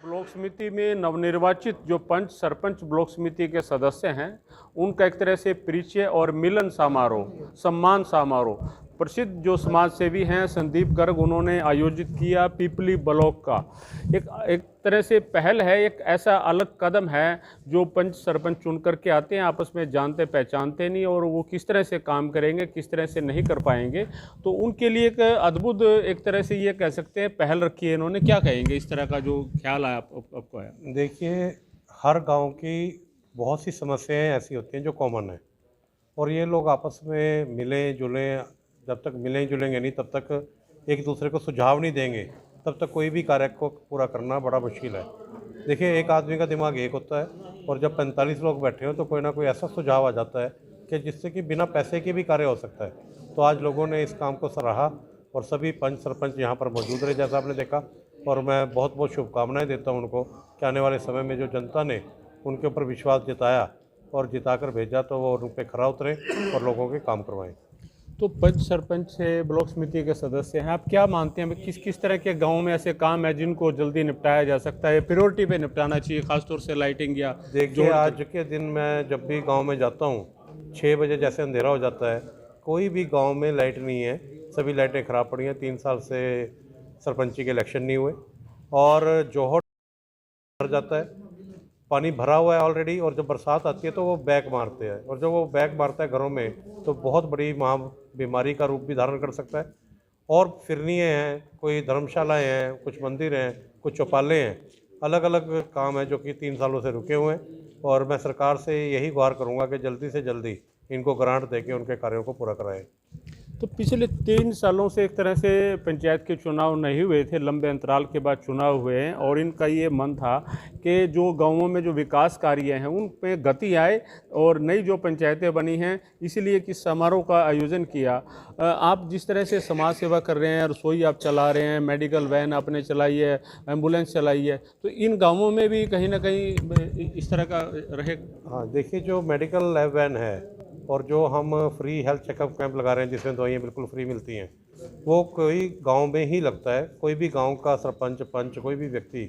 Block समिति में नवनिर्वाचित जो पंच सरपंच ब्लॉक समिति के सदस्य हैं, उनका एक तरह से परिचय और मिलन समारोह, सम्मान समारोह प्रसिद्ध जो समाज सेवी हैं संदीप गर्ग, उन्होंने आयोजित किया पीपली ब्लॉक का। एक तरह से पहल है, एक ऐसा अलग कदम है जो पंच सरपंच चुन करके आते हैं, आपस में जानते पहचानते नहीं और वो किस तरह से काम करेंगे, किस तरह से नहीं कर पाएंगे, तो उनके लिए एक अद्भुत एक तरह से ये कह सकते हैं पहल रखी है इन्होंने। क्या कहेंगे इस तरह का जो ख्याल आया आपको आया? देखिए, हर गांव की बहुत सी समस्याएं ऐसी होती हैं जो कॉमन है, और ये लोग आपस में मिलें जुलें, जब तक मिलें जुलेंगे नहीं तब तक एक दूसरे को सुझाव नहीं देंगे तब तक कोई भी कार्य को पूरा करना बड़ा मुश्किल है। देखिए, एक आदमी का दिमाग एक होता है और जब 45 लोग बैठे हो तो कोई ना कोई ऐसा सुझाव आ जाता है कि जिससे कि बिना पैसे के भी कार्य हो सकता है। तो आज लोगों ने इस काम को सराहा और सभी पंच सरपंच यहाँ पर मौजूद रहे, जैसा आपने देखा, और मैं बहुत बहुत शुभकामनाएं देता हूँ उनको कि आने वाले समय में जो जनता ने उनके ऊपर विश्वास जताया और जिताकर भेजा तो वो उन पर खरा उतरे और लोगों के काम करवाएं। तो पंच सरपंच से ब्लॉक समिति के सदस्य हैं, आप क्या मानते हैं किस किस तरह के गांव में ऐसे काम है जिनको जल्दी निपटाया जा सकता है, प्रायोरिटी पे निपटाना चाहिए, खासतौर से लाइटिंग या? देखिए, आज के दिन मैं जब भी गांव में जाता हूं, 6 बजे जैसे अंधेरा हो जाता है, कोई भी गांव में लाइट नहीं है, सभी लाइटें ख़राब पड़ी हैं। 3 साल से सरपंची के इलेक्शन नहीं हुए और जोहर भर जाता है, पानी भरा हुआ है ऑलरेडी, और जब बरसात आती है तो वो बैक मारते हैं, और जब वो बैक मारता है घरों में तो बहुत बड़ी महा बीमारी का रूप भी धारण कर सकता है। और फिरनियाँ हैं, कोई धर्मशालाएँ हैं, कुछ मंदिर हैं, कुछ चौपाले हैं, अलग अलग काम है जो कि 3 सालों से रुके हुए हैं। और मैं सरकार से यही गुहार करूँगा कि जल्दी से जल्दी इनको ग्रांट देके उनके कार्यों को पूरा कराएं। तो पिछले 3 सालों से एक तरह से पंचायत के चुनाव नहीं हुए थे, लंबे अंतराल के बाद चुनाव हुए हैं और इनका ये मन था कि जो गांवों में जो विकास कार्य हैं उन पे गति आए और नई जो पंचायतें बनी हैं, इसीलिए किस समारोह का आयोजन किया। आप जिस तरह से समाज सेवा कर रहे हैं, रसोई आप चला रहे हैं, मेडिकल वैन आपने चलाई है, एम्बुलेंस चलाई है, तो इन गाँवों में भी कहीं ना कहीं इस तरह का रहे? हाँ, देखिए, जो मेडिकल लैब वैन है और जो हम फ्री हेल्थ चेकअप कैंप लगा रहे हैं जिसमें दवाइयाँ बिल्कुल फ्री मिलती हैं, वो कोई गांव में ही लगता है। कोई भी गांव का सरपंच पंच कोई भी व्यक्ति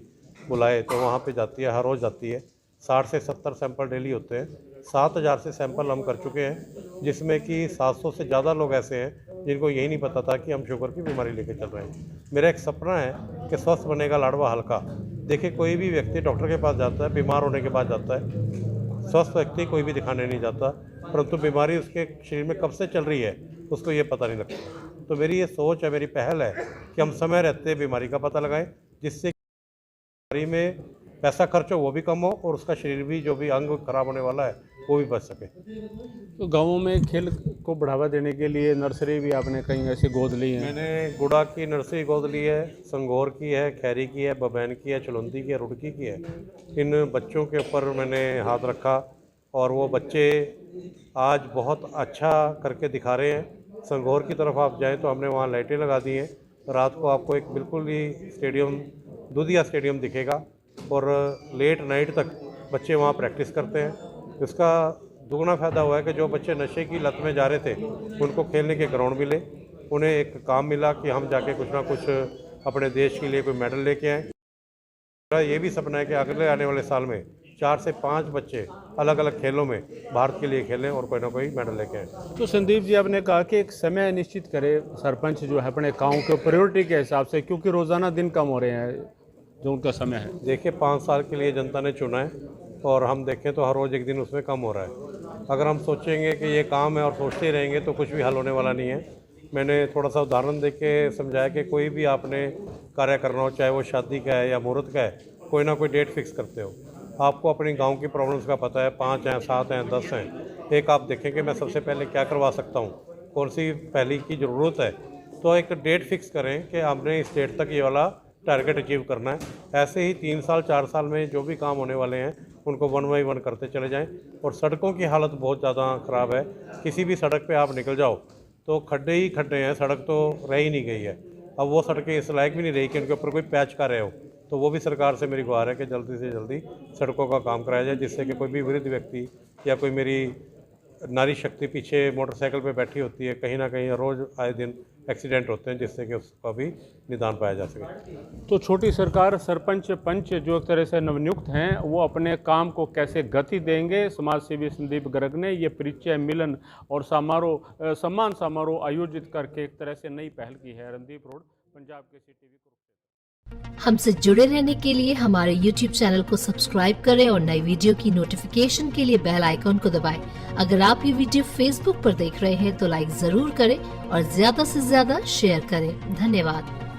बुलाए तो वहाँ पे जाती है, हर रोज़ जाती है। 60 से 70 सैंपल डेली होते हैं। 7000 से सैंपल हम कर चुके हैं, जिसमें कि 700 से ज़्यादा लोग ऐसे हैं जिनको यही नहीं पता था कि हम शुगर की बीमारी लेके चल रहे हैं। मेरा एक सपना है कि स्वस्थ बनेगा लाडवा हल्का। देखिए, कोई भी व्यक्ति डॉक्टर के पास जाता है, बीमार होने के बाद जाता है, स्वस्थ व्यक्ति कोई भी दिखाने नहीं जाता, परंतु बीमारी उसके शरीर में कब से चल रही है उसको ये पता नहीं लगता। तो मेरी ये सोच है, मेरी पहल है कि हम समय रहते बीमारी का पता लगाएं, जिससे बीमारी में पैसा खर्च हो वो भी कम हो और उसका शरीर भी, जो भी अंग खराब होने वाला है, वो भी बच सके। तो गाँवों में खेल को बढ़ावा देने के लिए नर्सरी भी आपने कहीं ऐसे गोद ली है? मैंने गुड़ा की नर्सरी गोद ली है, संगोर की है, खैरी की है, बबैन की है, चलौंदी की है, रुड़की की है। इन बच्चों के ऊपर मैंने हाथ रखा और वो बच्चे आज बहुत अच्छा करके दिखा रहे हैं। संगोर की तरफ आप जाएं तो हमने वहाँ लाइटें लगा दी हैं, रात को आपको एक बिल्कुल ही स्टेडियम, दूधिया स्टेडियम दिखेगा और लेट नाइट तक बच्चे वहाँ प्रैक्टिस करते हैं। इसका दुगना फ़ायदा हुआ है कि जो बच्चे नशे की लत में जा रहे थे उनको खेलने के ग्राउंड मिले, उन्हें एक काम मिला कि हम जाके कुछ ना कुछ अपने देश के लिए कोई मेडल लेके आएँ। मेरा ये भी सपना है कि अगले आने वाले साल में 4 से 5 बच्चे अलग अलग खेलों में भारत के लिए खेलें और कोई ना कोई मेडल लेके आए। तो संदीप जी, आपने कहा कि एक समय निश्चित करे सरपंच जो है अपने गांव के प्रायोरिटी के हिसाब से, क्योंकि रोज़ाना दिन कम हो रहे हैं जो उनका समय है। देखिए, 5 साल के लिए जनता ने चुना है और हम देखें तो हर रोज़ एक दिन उसमें कम हो रहा है। अगर हम सोचेंगे कि ये काम है और सोचते ही रहेंगे तो कुछ भी हल होने वाला नहीं है। मैंने थोड़ा सा उदाहरण दे के समझाया कि कोई भी आपने कार्य करना हो, चाहे वो शादी का है या मुहूर्त का है, कोई ना कोई डेट फिक्स करते हो। आपको अपनी गांव की प्रॉब्लम्स का पता है, 5 हैं, 7 हैं, 10 हैं। एक आप देखें कि मैं सबसे पहले क्या करवा सकता हूँ, कौन सी पहली की ज़रूरत है, तो एक डेट फिक्स करें कि आपने इस डेट तक ये वाला टारगेट अचीव करना है। ऐसे ही 3 साल 4 साल में जो भी काम होने वाले हैं उनको 1 बाई 1 करते चले जाएं। और सड़कों की हालत बहुत ज़्यादा ख़राब है। किसी भी सड़क पे आप निकल जाओ तो खड्डे ही खड्डे हैं, सड़क तो रह ही नहीं गई है। अब वो सड़कें इस लायक भी नहीं रही कि उनके ऊपर कोई पैच कर रहे हो। तो वो भी सरकार से मेरी गुहार है कि जल्दी से जल्दी सड़कों का काम कराया जाए, जिससे कि कोई भी वृद्ध व्यक्ति या कोई मेरी नारी शक्ति पीछे मोटरसाइकिल पे बैठी होती है, कहीं ना कहीं रोज़ आए दिन एक्सीडेंट होते हैं, जिससे कि उसका भी निदान पाया जा सके। तो छोटी सरकार सरपंच पंच जो एक तरह से नवनियुक्त हैं वो अपने काम को कैसे गति देंगे, समाज सेवी संदीप गर्ग ने ये परिचय मिलन और समारोह सम्मान समारोह आयोजित करके एक तरह से नई पहल की है। Randeep road, Punjab Kesari TV. हमसे जुड़े रहने के लिए हमारे YouTube चैनल को सब्सक्राइब करें और नई वीडियो की नोटिफिकेशन के लिए बेल आइकॉन को दबाएं। अगर आप ये वीडियो Facebook पर देख रहे हैं तो लाइक जरूर करें और ज्यादा से ज्यादा शेयर करें। धन्यवाद।